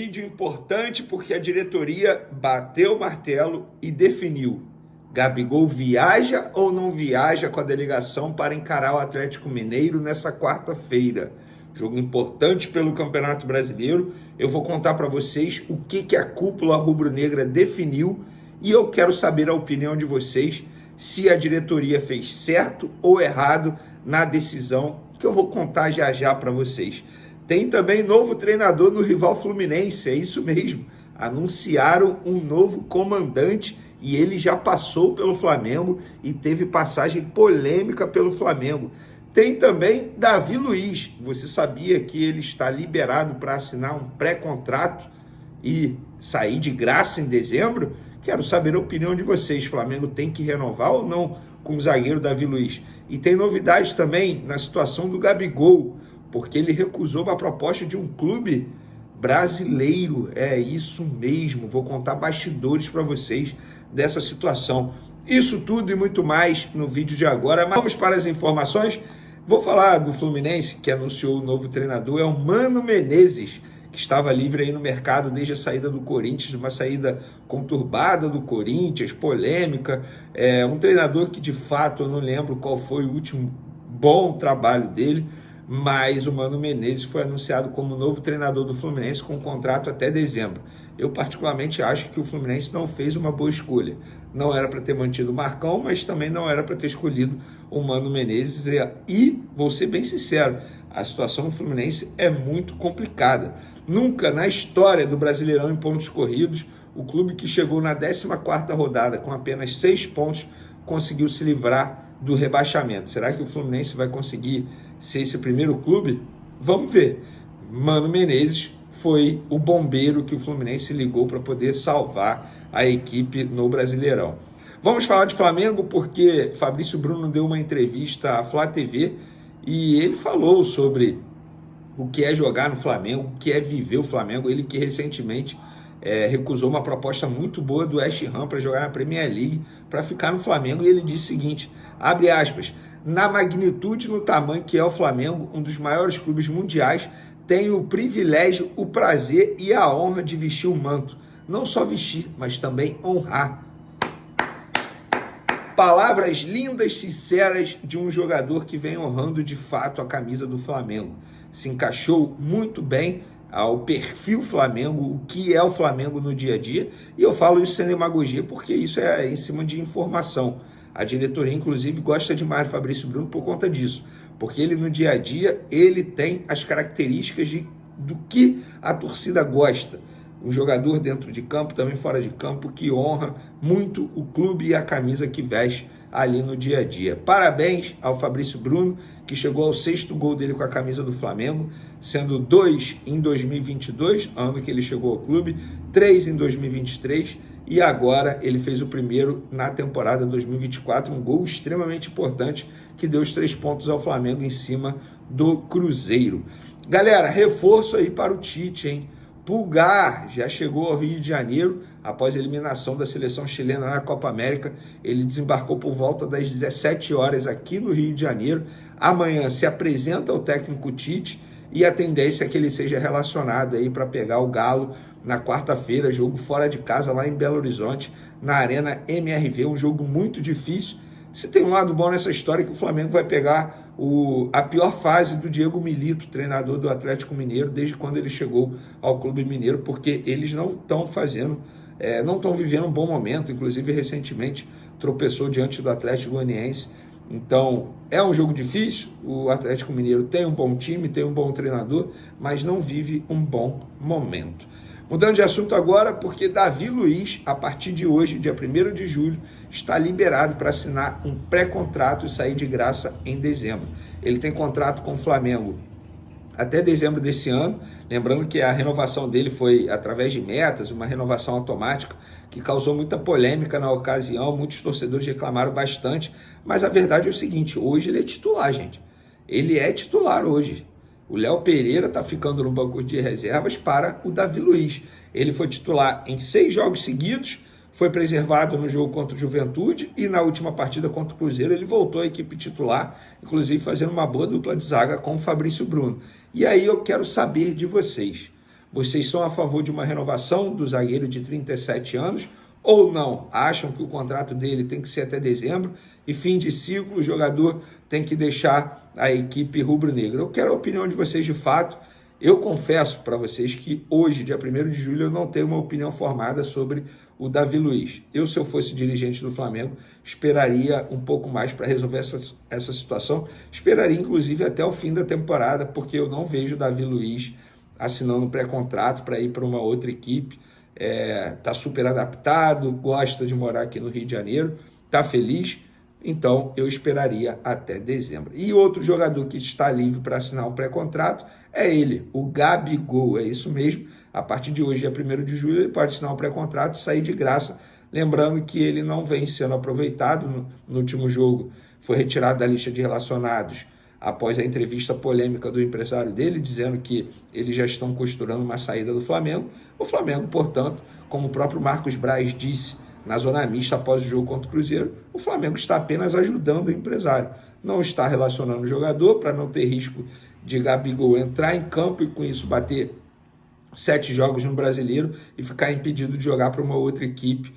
Vídeo importante porque a diretoria bateu o martelo e definiu: Gabigol viaja ou não viaja com a delegação para encarar o Atlético Mineiro nessa quarta-feira. Jogo importante pelo Campeonato Brasileiro. Eu vou contar para vocês o que a cúpula rubro-negra definiu e eu quero saber a opinião de vocês, se a diretoria fez certo ou errado na decisão, que eu vou contar já para vocês. Tem também novo treinador no rival Fluminense, é isso mesmo. Anunciaram um novo comandante e ele já passou pelo Flamengo e teve passagem polêmica pelo Flamengo. Tem também Davi Luiz. Você sabia que ele está liberado para assinar um pré-contrato e sair de graça em dezembro? Quero saber a opinião de vocês. O Flamengo tem que renovar ou não com o zagueiro Davi Luiz? E tem novidades também na situação do Gabigol, porque ele recusou uma proposta de um clube brasileiro. É isso mesmo, vou contar bastidores para vocês dessa situação. Isso tudo e muito mais no vídeo de agora. Mas vamos para as informações. Vou falar do Fluminense, que anunciou o novo treinador, é o Mano Menezes, que estava livre aí no mercado desde a saída do Corinthians, uma saída conturbada do Corinthians, polêmica. É um treinador que, de fato, eu não lembro qual foi o último bom trabalho dele, mas o Mano Menezes foi anunciado como novo treinador do Fluminense com contrato até dezembro. Eu particularmente acho que o Fluminense não fez uma boa escolha. Não era para ter mantido o Marcão, mas também não era para ter escolhido o Mano Menezes. E, vou ser bem sincero, a situação do Fluminense é muito complicada. Nunca na história do Brasileirão em pontos corridos, o clube que chegou na 14ª rodada com apenas 6 pontos conseguiu se livrar do rebaixamento. Será que o Fluminense vai conseguir ser esse primeiro clube? Vamos ver. Mano Menezes foi o bombeiro que o Fluminense ligou para poder salvar a equipe no Brasileirão. Vamos falar de Flamengo porque Fabrício Bruno deu uma entrevista à Flá TV e ele falou sobre o que é jogar no Flamengo, o que é viver o Flamengo. Ele que recentemente recusou uma proposta muito boa do West Ham para jogar na Premier League, para ficar no Flamengo, e ele disse o seguinte, abre aspas: na magnitude e no tamanho que é o Flamengo, um dos maiores clubes mundiais, tenho o privilégio, o prazer e a honra de vestir o manto. Não só vestir, mas também honrar. Palavras lindas, sinceras de um jogador que vem honrando de fato a camisa do Flamengo. Se encaixou muito bem ao perfil Flamengo, o que é o Flamengo no dia a dia, e eu falo isso sem demagogia porque isso é em cima de informação. A diretoria, inclusive, gosta demais do Fabrício Bruno por conta disso, porque ele no dia a dia, ele tem as características do que a torcida gosta. Um jogador dentro de campo, também fora de campo, que honra muito o clube e a camisa que veste ali no dia a dia. Parabéns ao Fabrício Bruno, que chegou ao 6º gol dele com a camisa do Flamengo, sendo 2 em 2022, ano que ele chegou ao clube, 3 em 2023, e agora ele fez o primeiro na temporada 2024, um gol extremamente importante que deu os 3 pontos ao Flamengo em cima do Cruzeiro. Galera, reforço aí para o Tite, hein? Pulgar já chegou ao Rio de Janeiro após a eliminação da seleção chilena na Copa América. Ele desembarcou por volta das 17 horas aqui no Rio de Janeiro. Amanhã se apresenta o técnico Tite e a tendência é que ele seja relacionado aí para pegar o Galo na quarta-feira, jogo fora de casa lá em Belo Horizonte, na Arena MRV, um jogo muito difícil. Se tem um lado bom nessa história, que o Flamengo vai pegar a pior fase do Diego Milito, treinador do Atlético Mineiro, desde quando ele chegou ao Clube Mineiro, porque eles não estão não estão vivendo um bom momento, inclusive recentemente tropeçou diante do Atlético Goianiense. Então é um jogo difícil, o Atlético Mineiro tem um bom time, tem um bom treinador, mas não vive um bom momento. Mudando de assunto agora, porque Davi Luiz, a partir de hoje, dia 1º de julho, está liberado para assinar um pré-contrato e sair de graça em dezembro. Ele tem contrato com o Flamengo até dezembro desse ano, lembrando que a renovação dele foi através de metas, uma renovação automática, que causou muita polêmica na ocasião, muitos torcedores reclamaram bastante, mas a verdade é o seguinte, hoje ele é titular, gente. Ele é titular hoje. O Léo Pereira está ficando no banco de reservas para o Davi Luiz. Ele foi titular em 6 jogos seguidos, foi preservado no jogo contra o Juventude e na última partida contra o Cruzeiro ele voltou à equipe titular, inclusive fazendo uma boa dupla de zaga com o Fabrício Bruno. E aí eu quero saber de vocês. Vocês são a favor de uma renovação do zagueiro de 37 anos ou não? Acham que o contrato dele tem que ser até dezembro e fim de ciclo, o jogador tem que deixar a equipe rubro-negra? Eu quero a opinião de vocês de fato. Eu confesso para vocês que hoje, dia 1º de julho, eu não tenho uma opinião formada sobre o Davi Luiz. Eu, se eu fosse dirigente do Flamengo, esperaria um pouco mais para resolver essa situação. Esperaria, inclusive, até o fim da temporada, porque eu não vejo o Davi Luiz assinando um pré-contrato para ir para uma outra equipe. Está super adaptado, gosta de morar aqui no Rio de Janeiro, está feliz. Então, eu esperaria até dezembro. E outro jogador que está livre para assinar um pré-contrato é ele, o Gabigol. É isso mesmo. A partir de hoje, dia 1º de julho, ele pode assinar um pré-contrato e sair de graça. Lembrando que ele não vem sendo aproveitado no último jogo. Foi retirado da lista de relacionados após a entrevista polêmica do empresário dele, dizendo que eles já estão costurando uma saída do Flamengo. O Flamengo, portanto, como o próprio Marcos Braz disse na zona mista após o jogo contra o Cruzeiro, o Flamengo está apenas ajudando o empresário. Não está relacionando o jogador para não ter risco de Gabigol entrar em campo e com isso bater 7 jogos no Brasileiro e ficar impedido de jogar para uma outra equipe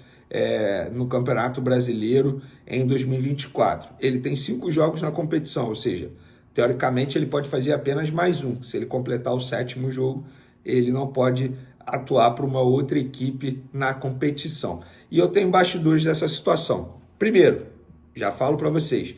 no Campeonato Brasileiro em 2024. Ele tem 5 jogos na competição, ou seja, teoricamente ele pode fazer apenas mais um. Se ele completar o 7º jogo, ele não pode atuar para uma outra equipe na competição. E eu tenho bastidores dessa situação. Primeiro, já falo para vocês,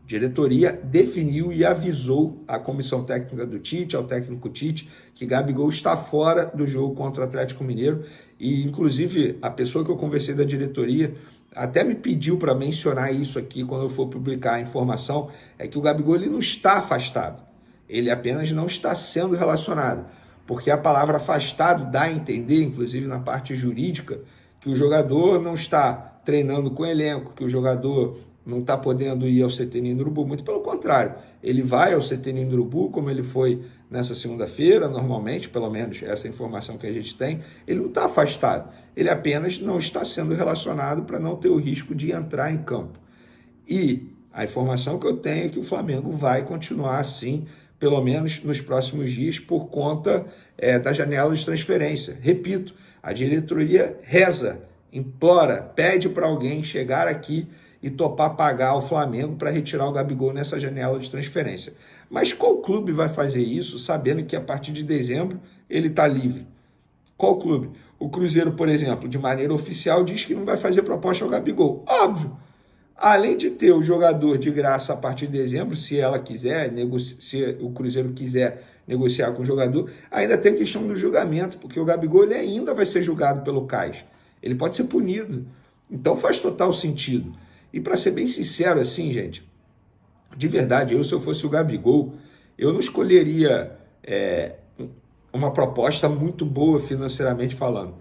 a diretoria definiu e avisou a comissão técnica do Tite, ao técnico Tite, que Gabigol está fora do jogo contra o Atlético Mineiro. E, inclusive, a pessoa que eu conversei da diretoria até me pediu para mencionar isso aqui quando eu for publicar a informação, é que o Gabigol ele não está afastado, ele apenas não está sendo relacionado, porque a palavra afastado dá a entender, inclusive na parte jurídica, que o jogador não está treinando com o elenco, que o jogador não está podendo ir ao CT Ninho do Urubu. Muito pelo contrário, ele vai ao CT Ninho do Urubu, como ele foi nessa segunda-feira, normalmente, pelo menos essa informação que a gente tem. Ele não está afastado, ele apenas não está sendo relacionado para não ter o risco de entrar em campo. E a informação que eu tenho é que o Flamengo vai continuar assim, pelo menos nos próximos dias, por conta da janela de transferência. Repito, a diretoria reza, implora, pede para alguém chegar aqui e topar pagar o Flamengo para retirar o Gabigol nessa janela de transferência. Mas qual clube vai fazer isso sabendo que a partir de dezembro ele está livre? Qual clube? O Cruzeiro, por exemplo, de maneira oficial diz que não vai fazer proposta ao Gabigol. Óbvio! Além de ter o jogador de graça a partir de dezembro, se ela quiser, se o Cruzeiro quiser negociar com o jogador, ainda tem a questão do julgamento, porque o Gabigol ele ainda vai ser julgado pelo CAS. Ele pode ser punido. Então faz total sentido. E para ser bem sincero assim, gente, de verdade, se eu fosse o Gabigol, eu não escolheria uma proposta muito boa financeiramente falando.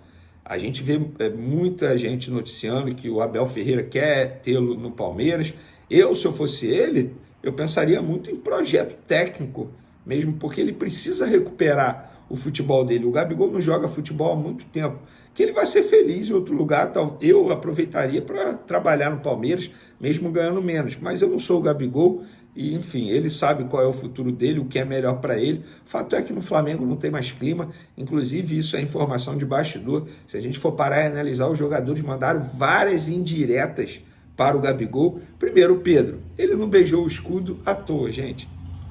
A gente vê muita gente noticiando que o Abel Ferreira quer tê-lo no Palmeiras. Se eu fosse ele, eu pensaria muito em projeto técnico, mesmo porque ele precisa recuperar o futebol dele. O Gabigol não joga futebol há muito tempo. Que ele vai ser feliz em outro lugar, eu aproveitaria para trabalhar no Palmeiras, mesmo ganhando menos. Mas eu não sou o Gabigol e, enfim, ele sabe qual é o futuro dele, o que é melhor para ele. O fato é que no Flamengo não tem mais clima, inclusive isso é informação de bastidor. Se a gente for parar e analisar, os jogadores mandaram várias indiretas para o Gabigol. Primeiro, o Pedro, ele não beijou o escudo à toa, gente.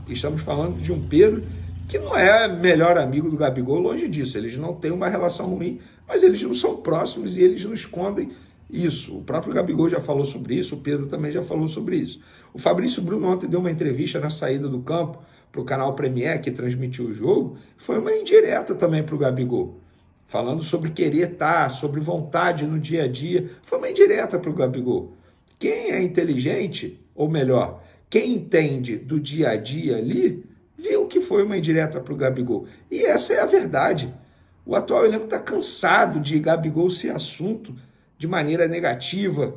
Estamos falando de um Pedro que não é melhor amigo do Gabigol, longe disso, eles não têm uma relação ruim, mas eles não são próximos e eles não escondem isso. O próprio Gabigol já falou sobre isso, o Pedro também já falou sobre isso. O Fabrício Bruno ontem deu uma entrevista na saída do campo para o canal Premier, que transmitiu o jogo, foi uma indireta também para o Gabigol, falando sobre querer estar, sobre vontade no dia a dia, foi uma indireta para o Gabigol. Quem é inteligente, ou melhor, quem entende do dia a dia ali, viu que foi uma indireta para o Gabigol. E essa é a verdade. O atual elenco está cansado de Gabigol ser assunto de maneira negativa.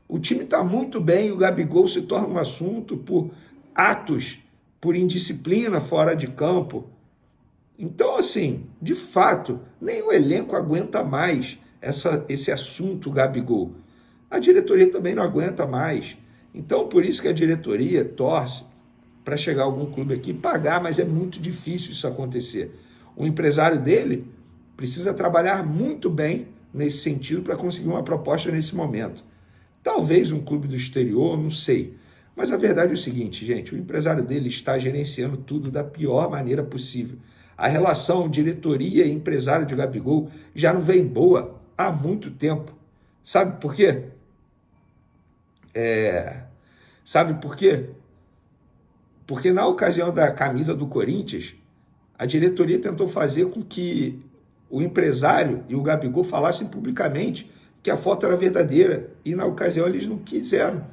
O time está muito bem e o Gabigol se torna um assunto por atos, por indisciplina fora de campo. Então, assim, de fato, nem o elenco aguenta mais esse assunto Gabigol. A diretoria também não aguenta mais. Então, por isso que a diretoria torce para chegar algum clube aqui pagar, mas é muito difícil isso acontecer. O empresário dele precisa trabalhar muito bem nesse sentido para conseguir uma proposta nesse momento. Talvez um clube do exterior, não sei. Mas a verdade é o seguinte, gente, o empresário dele está gerenciando tudo da pior maneira possível. A relação diretoria e empresário de Gabigol já não vem boa há muito tempo. Sabe por quê? Sabe por quê? Porque na ocasião da camisa do Corinthians, a diretoria tentou fazer com que o empresário e o Gabigol falassem publicamente que a foto era verdadeira, e na ocasião eles não quiseram.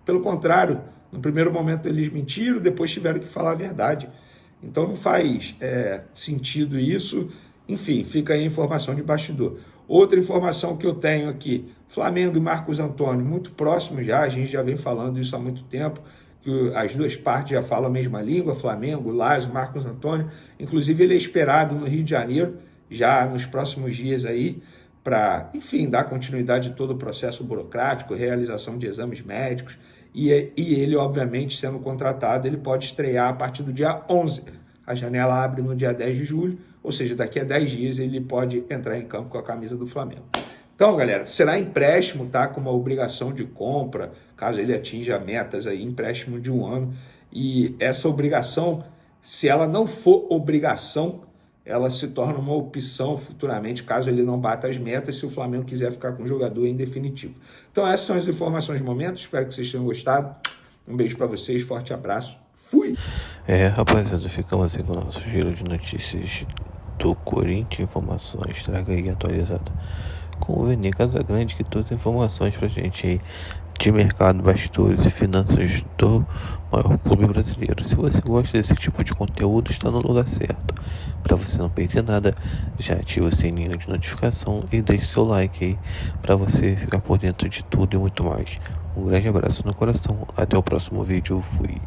Pelo contrário, no primeiro momento eles mentiram, depois tiveram que falar a verdade. Então não faz sentido isso. Enfim, fica aí a informação de bastidor. Outra informação que eu tenho aqui, Flamengo e Marcos Antônio, muito próximos já, a gente já vem falando isso há muito tempo, que as duas partes já falam a mesma língua, Flamengo, Lázio, Marcos Antônio. Inclusive ele é esperado no Rio de Janeiro, já nos próximos dias aí, para, enfim, dar continuidade a todo o processo burocrático, realização de exames médicos, e ele, obviamente, sendo contratado, ele pode estrear a partir do dia 11. A janela abre no dia 10 de julho, ou seja, daqui a 10 dias ele pode entrar em campo com a camisa do Flamengo. Então, galera, será empréstimo, tá? Com uma obrigação de compra, caso ele atinja metas aí, empréstimo de 1 ano. E essa obrigação, se ela não for obrigação, ela se torna uma opção futuramente, caso ele não bata as metas, se o Flamengo quiser ficar com o jogador em definitivo. Então essas são as informações do momento, espero que vocês tenham gostado. Um beijo para vocês, forte abraço, fui! Rapaziada, ficamos assim com o nosso giro de notícias do Corinthians, informações, traga aí atualizada com o Vene Casagrande, que trouxe informações pra gente aí de mercado, bastidores e finanças do maior clube brasileiro. Se você gosta desse tipo de conteúdo, está no lugar certo. Para você não perder nada, já ativa o sininho de notificação e deixe seu like aí para você ficar por dentro de tudo e muito mais. Um grande abraço no coração, até o próximo vídeo, fui!